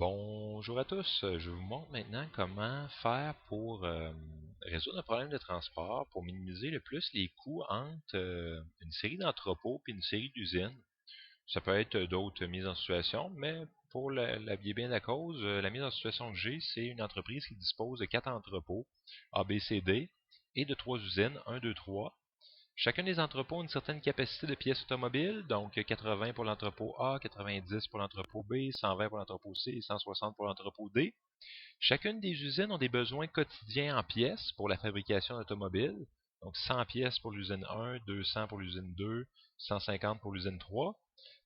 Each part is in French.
Bonjour à tous, je vous montre maintenant comment faire pour résoudre un problème de transport pour minimiser le plus les coûts entre une série d'entrepôts et une série d'usines. Ça peut être d'autres mises en situation, mais pour la bien de la cause, la mise en situation que j'ai, c'est une entreprise qui dispose de 4 entrepôts A, B, C, D et de 3 usines, 1, 2, 3. Chacun des entrepôts a une certaine capacité de pièces automobiles, donc 80 pour l'entrepôt A, 90 pour l'entrepôt B, 120 pour l'entrepôt C et 160 pour l'entrepôt D. Chacune des usines ont des besoins quotidiens en pièces pour la fabrication d'automobiles, donc 100 pièces pour l'usine 1, 200 pour l'usine 2, 150 pour l'usine 3.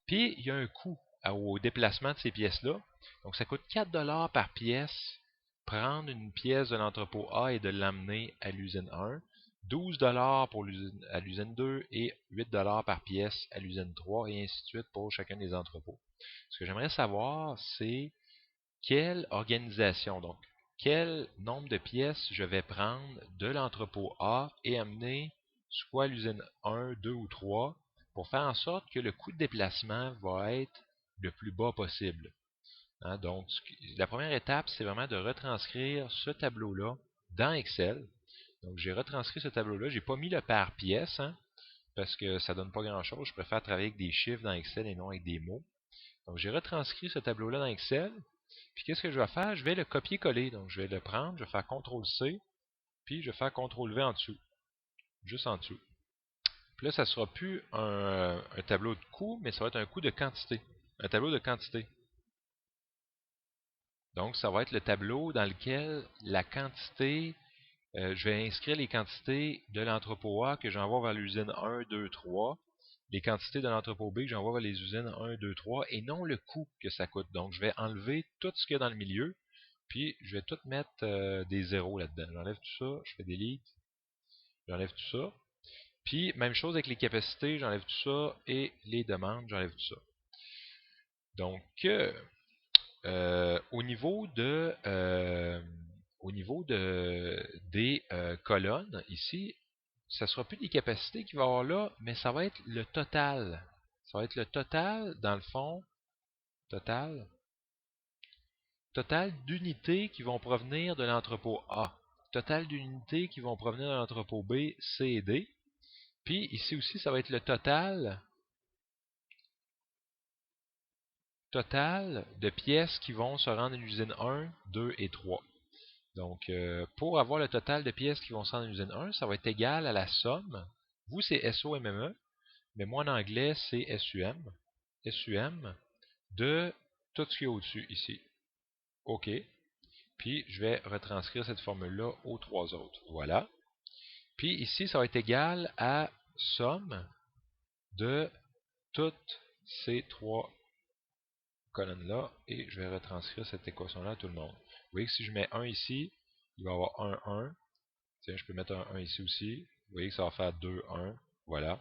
Puis, il y a un coût au déplacement de ces pièces-là. Donc, ça coûte 4 $ par pièce prendre une pièce de l'entrepôt A et de l'amener à l'usine 1, 12 $ pour à l'usine 2 et 8 $ par pièce à l'usine 3 et ainsi de suite pour chacun des entrepôts. Ce que j'aimerais savoir, c'est quelle organisation, donc quel nombre de pièces je vais prendre de l'entrepôt A et amener soit à l'usine 1, 2 ou 3 pour faire en sorte que le coût de déplacement va être le plus bas possible. Hein, donc, la première étape, c'est vraiment de retranscrire ce tableau-là dans Excel. Donc, j'ai retranscrit ce tableau-là. J'ai pas mis le par pièce, hein, parce que ça donne pas grand-chose. Je préfère travailler avec des chiffres dans Excel et non avec des mots. Donc, j'ai retranscrit ce tableau-là dans Excel. Puis, qu'est-ce que je vais faire? Je vais le copier-coller. Donc, je vais le prendre, je vais faire CTRL-C, puis je vais faire CTRL-V en dessous, juste en dessous. Puis là, ça ne sera plus un tableau de coût, mais ça va être un coût de quantité. Un tableau de quantité. Donc, ça va être le tableau dans lequel la quantité, je vais inscrire les quantités de l'entrepôt A que j'envoie vers l'usine 1, 2, 3, les quantités de l'entrepôt B que j'envoie vers les usines 1, 2, 3, et non le coût que ça coûte. Donc, je vais enlever tout ce qu'il y a dans le milieu, puis je vais tout mettre des zéros là-dedans. J'enlève tout ça, je fais delete, j'enlève tout ça. Puis, même chose avec les capacités, j'enlève tout ça, et les demandes, j'enlève tout ça. Donc, au niveau des colonnes, ici, ça ne sera plus des capacités qu'il va y avoir là, mais ça va être le total. Ça va être le total, dans le fond, total, total d'unités qui vont provenir de l'entrepôt A. Total d'unités qui vont provenir de l'entrepôt B, C et D. Puis ici aussi, ça va être le total de pièces qui vont se rendre à l'usine 1, 2 et 3. Donc, pour avoir le total de pièces qui vont se rendre à l'usine 1, ça va être égal à la somme. Vous, c'est SOMME, mais moi, en anglais, c'est SUM. SUM de tout ce qui est au-dessus, ici. OK. Puis, je vais retranscrire cette formule-là aux trois autres. Voilà. Puis, ici, ça va être égal à somme de toutes ces trois colonne-là et je vais retranscrire cette équation-là à tout le monde. Vous voyez que si je mets 1 ici, il va y avoir 1, 1. Tiens, je peux mettre un 1 ici aussi. Vous voyez que ça va faire 2, 1. Voilà.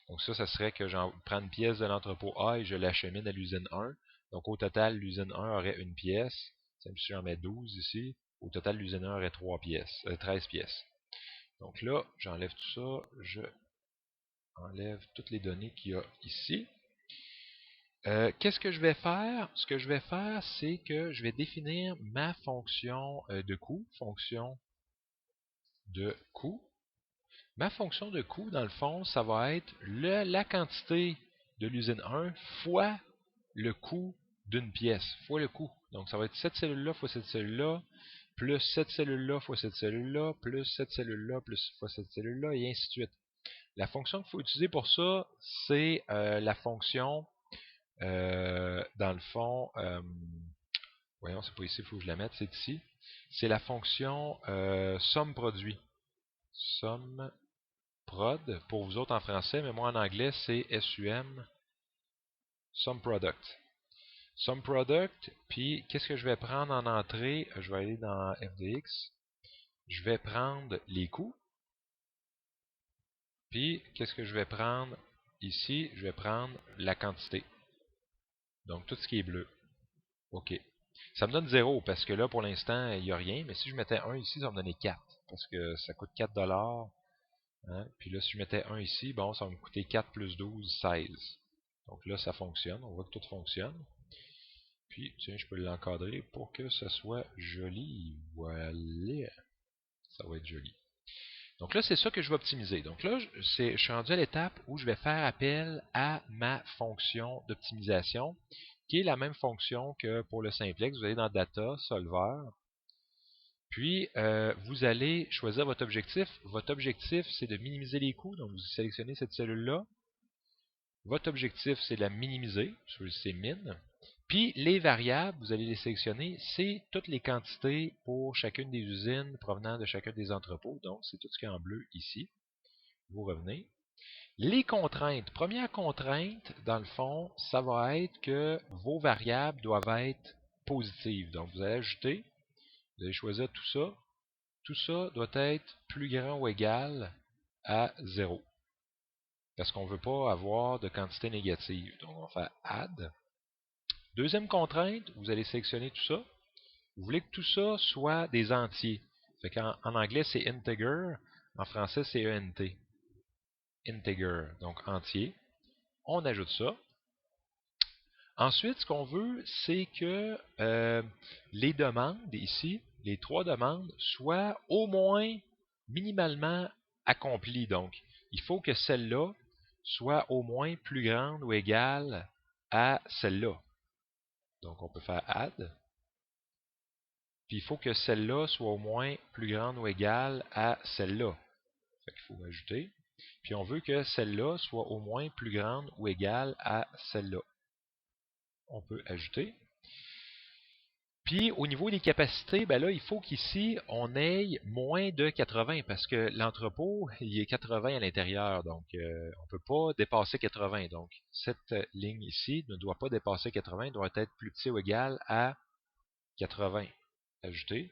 Donc ça serait que j'en prends une pièce de l'entrepôt A et je l'achemine à l'usine 1. Donc au total, l'usine 1 aurait une pièce. Même si j'en mets 12 ici, au total, l'usine 1 aurait 3 pièces, 13 pièces. Donc là, j'enlève tout ça. Je enlève toutes les données qu'il y a ici. Qu'est-ce que je vais faire? Ce que je vais faire, c'est que je vais définir ma fonction de coût. Fonction de coût. Ma fonction de coût, dans le fond, ça va être la quantité de l'usine 1 fois le coût d'une pièce, fois le coût. Donc, ça va être cette cellule-là fois cette cellule-là, plus cette cellule-là fois cette cellule-là, plus cette cellule-là, plus fois cette cellule-là, et ainsi de suite. La fonction qu'il faut utiliser pour ça, c'est la fonction dans le fond, voyons, c'est pas ici, il faut que je la mette, c'est ici. C'est la fonction somme produit. Somme prod, pour vous autres en français, mais moi en anglais, c'est SUM, sum product. Sum product, puis qu'est-ce que je vais prendre en entrée? Je vais aller dans FDX. Je vais prendre les coûts. Puis, qu'est-ce que je vais prendre ici? Je vais prendre la quantité. Donc, tout ce qui est bleu. OK. Ça me donne 0 parce que là, pour l'instant, il n'y a rien. Mais si je mettais 1 ici, ça va me donner 4. Parce que ça coûte 4 $. Hein? Puis là, si je mettais 1 ici, bon, ça va me coûter 4 plus 12, 16. Donc là, ça fonctionne. On voit que tout fonctionne. Puis, tiens, je peux l'encadrer pour que ça soit joli. Voilà. Ça va être joli. Donc là, c'est ça que je vais optimiser. Donc là, je suis rendu à l'étape où je vais faire appel à ma fonction d'optimisation, qui est la même fonction que pour le simplex. Vous allez dans Data, Solver, puis vous allez choisir votre objectif. Votre objectif, c'est de minimiser les coûts. Donc vous sélectionnez cette cellule-là. Votre objectif, c'est de la minimiser. C'est min. Puis les variables, vous allez les sélectionner, c'est toutes les quantités pour chacune des usines provenant de chacun des entrepôts. Donc c'est tout ce qui est en bleu ici. Vous revenez. Les contraintes. Première contrainte, dans le fond, ça va être que vos variables doivent être positives. Donc vous allez ajouter, vous allez choisir tout ça. Tout ça doit être plus grand ou égal à 0. Parce qu'on ne veut pas avoir de quantité négative. Donc on va faire add. Deuxième contrainte, vous allez sélectionner tout ça. Vous voulez que tout ça soit des entiers. Fait en anglais, c'est integer. En français, c'est ENT. Integer, donc entier. On ajoute ça. Ensuite, ce qu'on veut, c'est que les demandes ici, les 3 demandes, soient au moins minimalement accomplies. Donc, il faut que celle-là soit au moins plus grande ou égale à celle-là. Donc, on peut faire add. Puis, il faut que celle-là soit au moins plus grande ou égale à celle-là. Fait qu'il faut ajouter. Puis, on veut que celle-là soit au moins plus grande ou égale à celle-là. On peut ajouter. Puis au niveau des capacités, ben là, il faut qu'ici, on ait moins de 80 parce que l'entrepôt, il est 80 à l'intérieur. Donc, on ne peut pas dépasser 80. Donc, cette ligne ici ne doit pas dépasser 80, doit être plus petit ou égal à 80. Ajouter.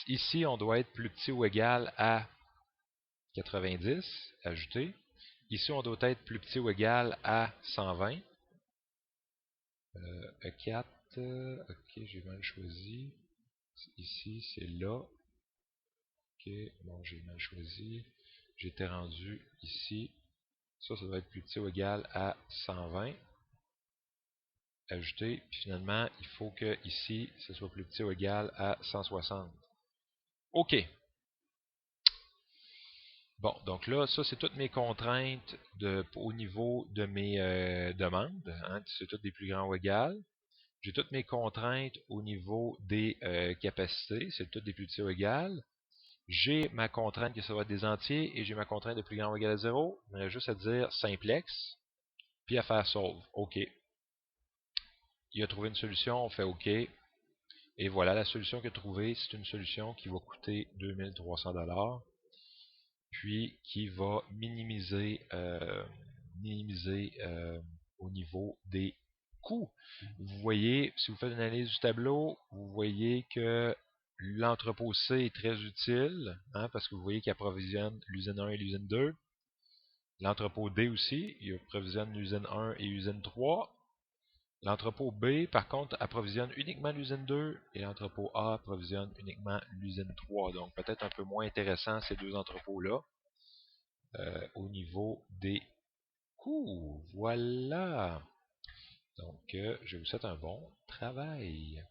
Ici, on doit être plus petit ou égal à 90. Ajouter. Ici, on doit être plus petit ou égal à 120. E4. Ok, j'ai mal choisi. Ici, c'est là. Ok, bon, j'ai mal choisi. J'étais rendu ici. Ça doit être plus petit ou égal à 120. Ajouter. Puis finalement, il faut que ici, ce soit plus petit ou égal à 160. OK. Bon, donc là, ça, c'est toutes mes contraintes au niveau de mes demandes. Hein, c'est toutes des plus grands ou égales. J'ai toutes mes contraintes au niveau des capacités. C'est toutes des plus petits ou égales. J'ai ma contrainte que ça va être des entiers et j'ai ma contrainte de plus grand ou égal à 0. Il me reste juste à dire simplex, puis à faire solve. OK. Il a trouvé une solution, on fait OK. Et voilà, la solution qu'il a trouvée, c'est une solution qui va coûter 2300$, puis qui va minimiser au niveau des coûts. Vous voyez, si vous faites une analyse du tableau, vous voyez que l'entrepôt C est très utile, hein, parce que vous voyez qu'il approvisionne l'usine 1 et l'usine 2. L'entrepôt D aussi, il approvisionne l'usine 1 et l'usine 3. L'entrepôt B, par contre, approvisionne uniquement l'usine 2 et l'entrepôt A approvisionne uniquement l'usine 3. Donc peut-être un peu moins intéressant ces deux entrepôts-là au niveau des coûts. Voilà. Donc je vous souhaite un bon travail.